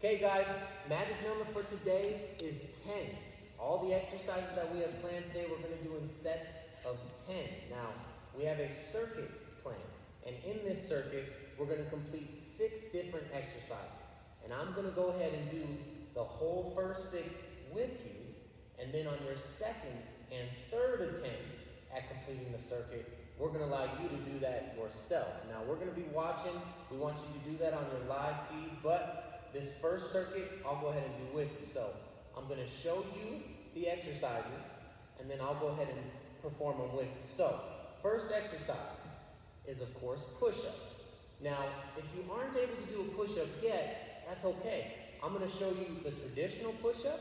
Okay guys, magic number for today is 10. All the exercises that we have planned today, we're going to do in sets of 10. Now, we have a circuit planned. And in this circuit, we're going to complete 6 different exercises. And I'm going to go ahead and do the whole first 6 with you. And then on your second and third attempt at completing the circuit, we're going to allow you to do that yourself. Now, we're going to be watching. We want you to do that on your live feed, but this first circuit, I'll go ahead and do with you. So I'm going to show you the exercises, and then I'll go ahead and perform them with you. So first exercise is, of course, push-ups. Now, if you aren't able to do a push-up yet, that's okay. I'm going to show you the traditional push-up,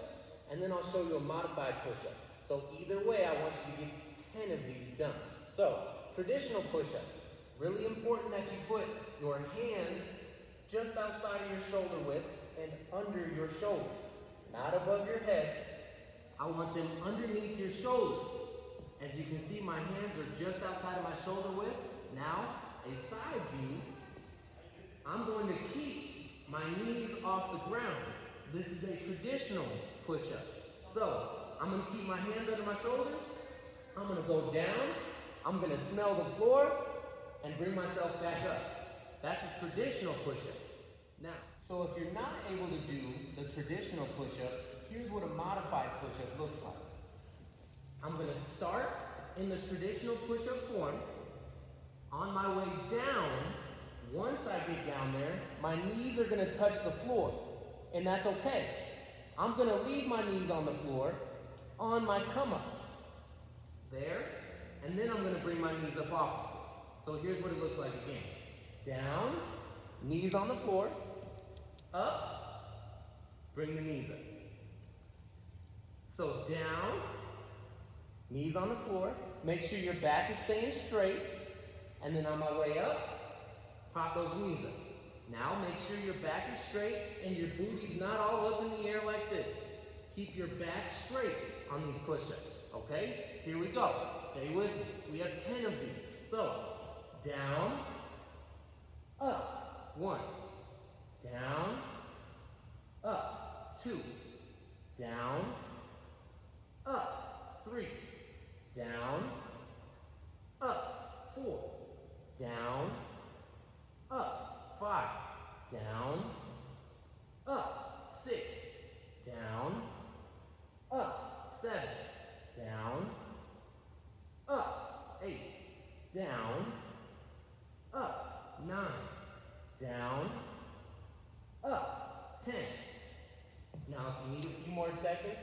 and then I'll show you a modified push-up. So either way, I want you to get 10 of these done. So traditional push-up, really important that you put your hands just outside of your shoulder width and under your shoulders, not above your head. I want them underneath your shoulders. As you can see, my hands are just outside of my shoulder width. Now, a side view, I'm going to keep my knees off the ground. This is a traditional push-up. So, I'm going to keep my hands under my shoulders. I'm going to go down. I'm going to smell the floor and bring myself back up. That's a traditional push-up. Now, so if you're not able to do the traditional push-up, here's what a modified push-up looks like. I'm going to start in the traditional push-up form. On my way down, once I get down there, my knees are going to touch the floor, and that's okay. I'm going to leave my knees on the floor on my come-up. There, and then I'm going to bring my knees up off the floor. So here's what it looks like again. Down, knees on the floor, up, bring the knees up. So down, knees on the floor, make sure your back is staying straight, and then on my way up, pop those knees up. Now make sure your back is straight and your booty's not all up in the air like this. Keep your back straight on these push-ups, okay? Here we go, stay with me. We have 10 of these. So, down, up, 1, down, up, 2, down, up, 3, down, up, 4, down, up, 5, down, up, 6, down, up, 7, down, up, 8, down, up, 9, down, up, 10. Now, if you need a few more seconds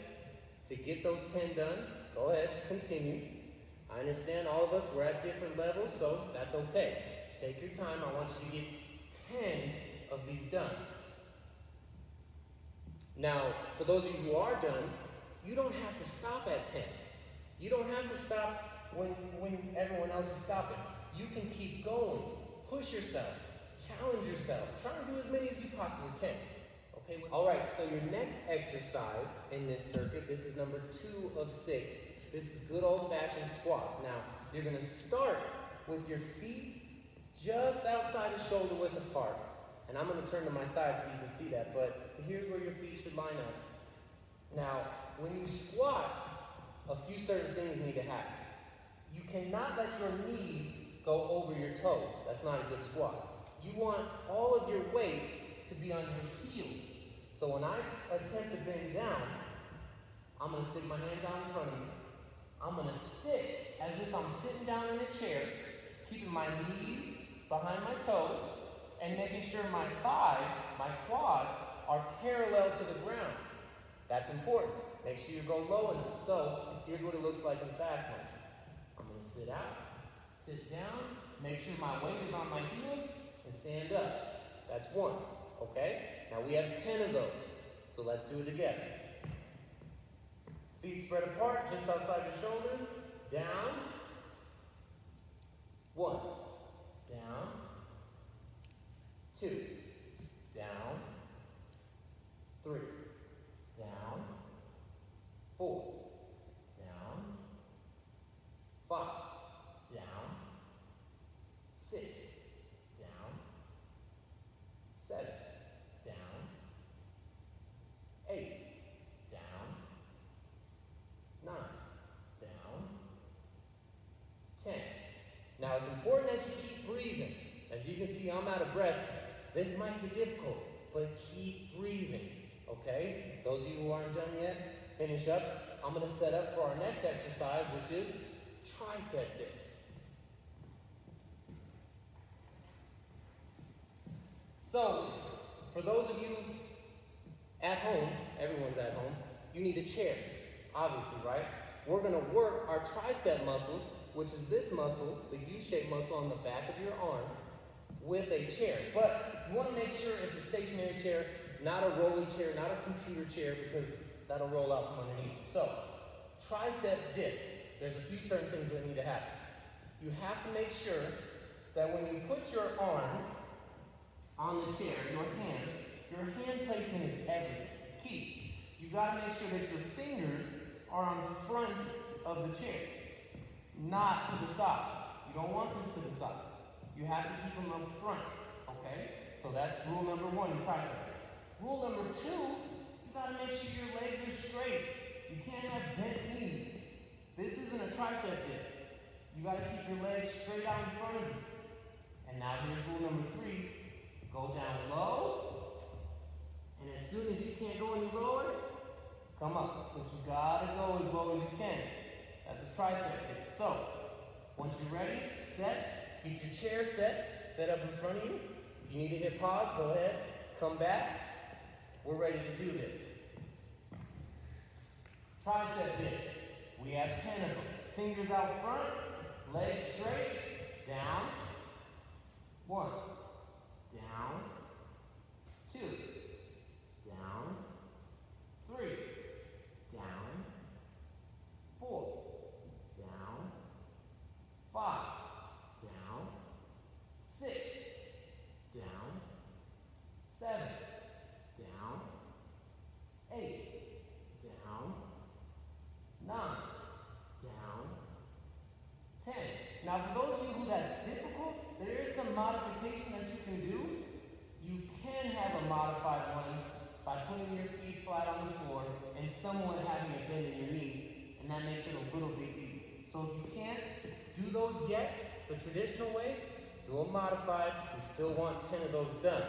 to get those 10 done, go ahead, continue. I understand all of us, we're at different levels, so that's okay. Take your time. I want you to get 10 of these done. Now, for those of you who are done, you don't have to stop at 10. You don't have to stop when everyone else is stopping. You can keep going. Push yourself. Challenge yourself. Try and do as many as you possibly can. Okay? All right, so your next exercise in this circuit, this is number 2 of 6. This is good old-fashioned squats. Now, you're going to start with your feet just outside of shoulder width apart. And I'm going to turn to my side so you can see that, but here's where your feet should line up. Now, when you squat, a few certain things need to happen. You cannot let your knees go over your toes. That's not a good squat. You want all of your weight to be on your heels. So when I attempt to bend down, I'm going to stick my hands out in front of me. I'm going to sit as if I'm sitting down in a chair, keeping my knees behind my toes, and making sure my thighs, my quads, are parallel to the ground. That's important. Make sure you go low enough. So here's what it looks like in fast motion. I'm going to sit out, sit down, make sure my weight is on my heels, and stand up. That's 1, okay? Now we have 10 of those, so let's do it together. Feet spread apart, just outside your shoulders, down, 1, down, 2, down, 3, down, 4, down, 5, down, 6, down, 7, down, you can see, I'm out of breath. This might get difficult, but keep breathing, okay? Those of you who aren't done yet, finish up. I'm gonna set up for our next exercise, which is tricep dips. So, for those of you at home, everyone's at home, you need a chair, obviously, right? We're gonna work our tricep muscles, which is this muscle, the U-shaped muscle on the back of your arm, with a chair. But you wanna make sure it's a stationary chair, not a rolly chair, not a computer chair, because that'll roll out from underneath. So, tricep dips, there's a few certain things that need to happen. You have to make sure that when you put your arms on the chair, your hand placement is everything. It's key. You gotta make sure that your fingers are on front of the chair, not to the side. You don't want this to the side. You have to keep them up front, okay? So that's rule number one in tricep dips. Rule number two, you gotta make sure your legs are straight. You can't have bent knees. This isn't a tricep dip. You gotta keep your legs straight out in front of you. And now here's rule number three. Go down low, and as soon as you can't go any lower, come up. But you gotta go as low as you can. That's a tricep dip. So, once you're ready, set, get your chair set up in front of you. If you need to hit pause, go ahead, come back. We're ready to do this. Tricep dip. We have 10 of them. Fingers out front, legs straight, down, 1. Down, 2, down, 3, down, 4, down, 5, down, 6, down, 7, down, 8, down, 9, down, 10. Now for those of you who that's difficult, there is some modification that you can do. You can have a modified one by putting your feet flat on the floor and somewhat having a bend in your knees, and that makes it a little bit easier. So if you can't do those yet, the traditional way, do a modified. We still want 10 of those done.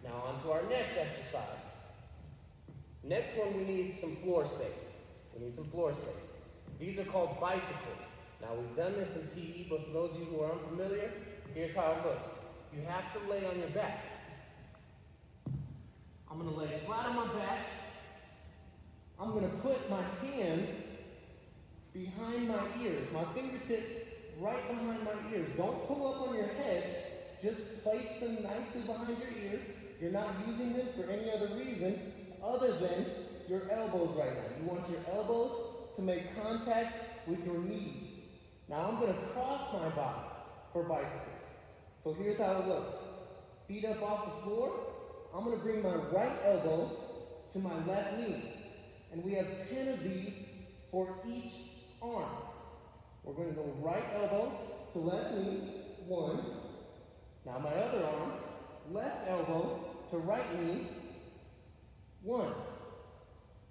Now on to our next exercise. Next one, we need some floor space. We need some floor space. These are called bicycles. Now we've done this in PE, but for those of you who are unfamiliar, here's how it looks. You have to lay on your back. I'm gonna lay flat on my back. I'm gonna put my hands behind my ears, my fingertips right behind my ears. Don't pull up on your head, just place them nicely behind your ears. You're not using them for any other reason other than your elbows right now. You want your elbows to make contact with your knees. Now I'm going to cross my body for bicycles. So here's how it looks. Feet up off the floor. I'm going to bring my right elbow to my left knee. And we have 10 of these for each arm. We're going to go right elbow to left knee, 1. Now my other arm, left elbow to right knee, 1.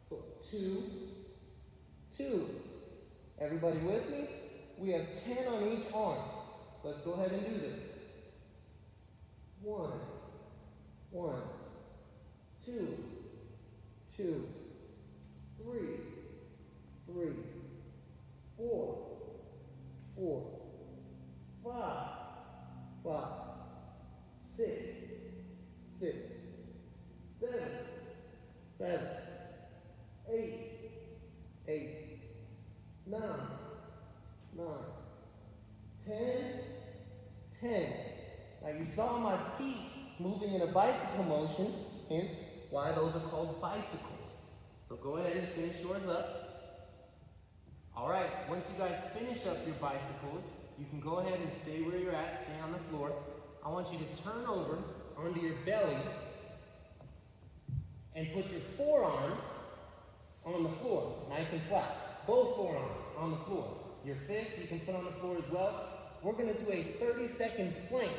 So 2, 2. Everybody with me? We have 10 on each arm. Let's go ahead and do this. 1, 1, 2, 2, 3, 3, 4, 4, 5, 5, 6, 6, 7, 7, 8, 8, 9, 9, 10, 10. Now you saw my feet moving in a bicycle motion, hence why those are called bicycles. So go ahead and finish yours up. All right, once you guys finish up your bicycles, you can go ahead and stay where you're at, stay on the floor. I want you to turn over onto your belly and put your forearms on the floor, nice and flat. Both forearms on the floor. Your fists you can put on the floor as well. We're going to do a 30-second plank,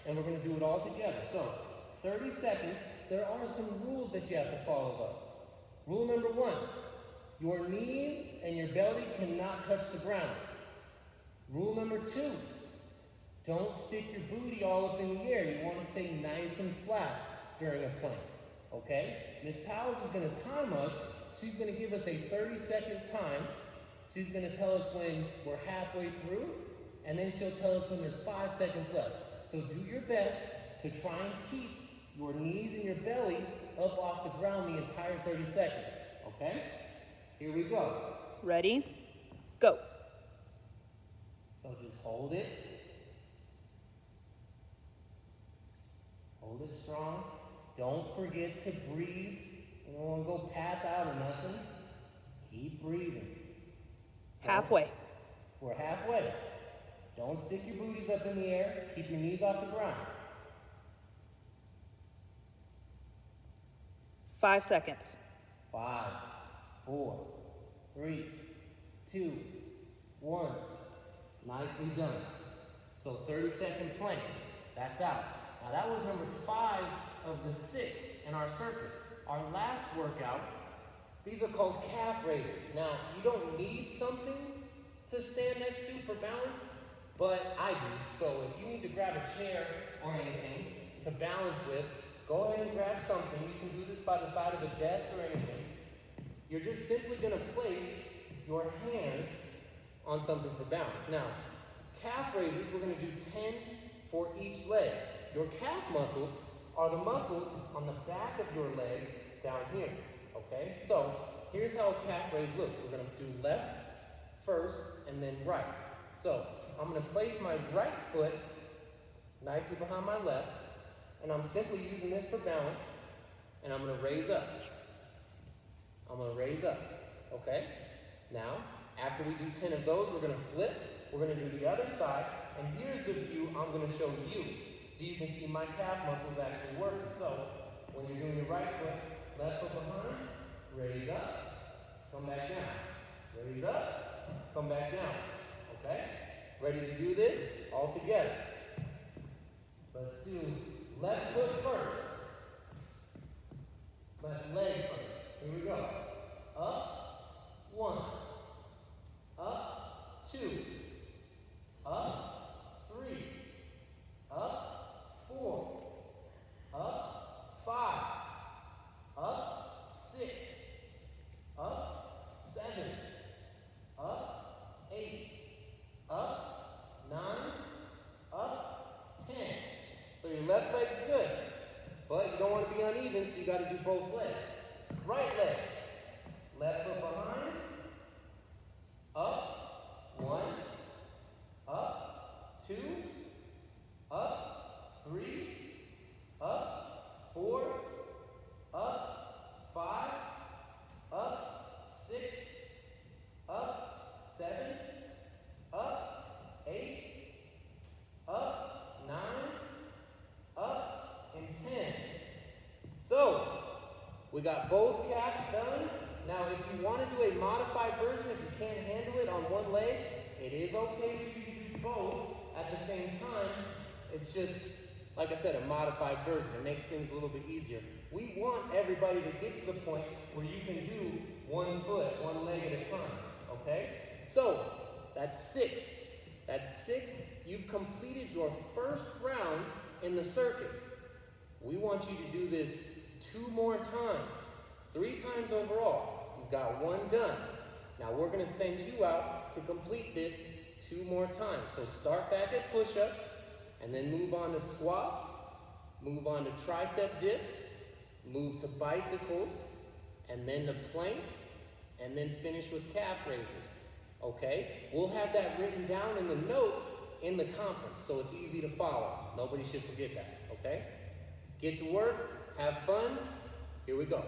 and we're going to do it all together. So, 30 seconds. There are some rules that you have to follow though. Rule number 1, your knees and your belly cannot touch the ground. Rule number 2, don't stick your booty all up in the air. You want to stay nice and flat during a plank, okay? Miss Powers is going to time us. She's going to give us a 30-second time. She's going to tell us when we're halfway through, and then she'll tell us when there's 5 seconds left. So do your best to try and keep your knees and your belly up off the ground the entire 30 seconds, okay? Here we go. Ready? Go. So just hold it. Hold it strong. Don't forget to breathe. You don't want to go pass out or nothing. Keep breathing. Halfway. We're halfway. Don't stick your booties up in the air. Keep your knees off the ground. 5 seconds. 5, 4, 3, 2, 1. Nicely done. So 30-second plank. That's out. Now that was number 5 of the 6 in our circuit. Our last workout, these are called calf raises. Now, you don't need something to stand next to for balance, but I do. So if you need to grab a chair or anything to balance with, go ahead and grab something. You can do this by the side of a desk or anything. You're just simply going to place your hand on something for balance. Now, calf raises, we're going to do 10 for each leg. Your calf muscles are the muscles on the back of your leg down here, okay? So here's how a calf raise looks. We're going to do left first and then right. So I'm going to place my right foot nicely behind my left, and I'm simply using this for balance, and I'm going to raise up. I'm going to raise up, okay? Now, after we do 10 of those, we're going to flip. We're going to do the other side, and here's the view I'm going to show you. So you can see my calf muscles actually working. So when you're doing your right foot, left foot behind, raise up, come back down. Raise up, come back down. Okay? Ready to do this? All together. Let's do left foot first. Left leg first. Here we go. Up, 1. Up, 2. Up, 3. Up, 4. Up, 5. Up, 6. Up, 7. Up, 8. Up, 9. Up, 10. So your left leg's good, but you don't want to be uneven, so you got to do both legs. Right leg. Left foot behind. Up, 1. Up, 2. Up, 3. Up, 4. Up, 5. Up, 6. Up, 7. Up, 8. Up, 9. Up, and 10. So, we got both calves done. Now, if you want to do a modified version, if you can't handle it on one leg, it is okay for you to do both at the same time. It's just, like I said, a modified version. It makes things a little bit easier. We want everybody to get to the point where you can do one foot, one leg at a time, okay? So, that's 6. That's 6. You've completed your first round in the circuit. We want you to do this 2 more times, 3 times overall. You've got 1 done. Now we're going to send you out to complete this 2 more times. So start back at push-ups, and then move on to squats, move on to tricep dips, move to bicycles, and then to planks, and then finish with calf raises. Okay? We'll have that written down in the notes in the conference, so it's easy to follow. Nobody should forget that, okay? Get to work, have fun. Here we go.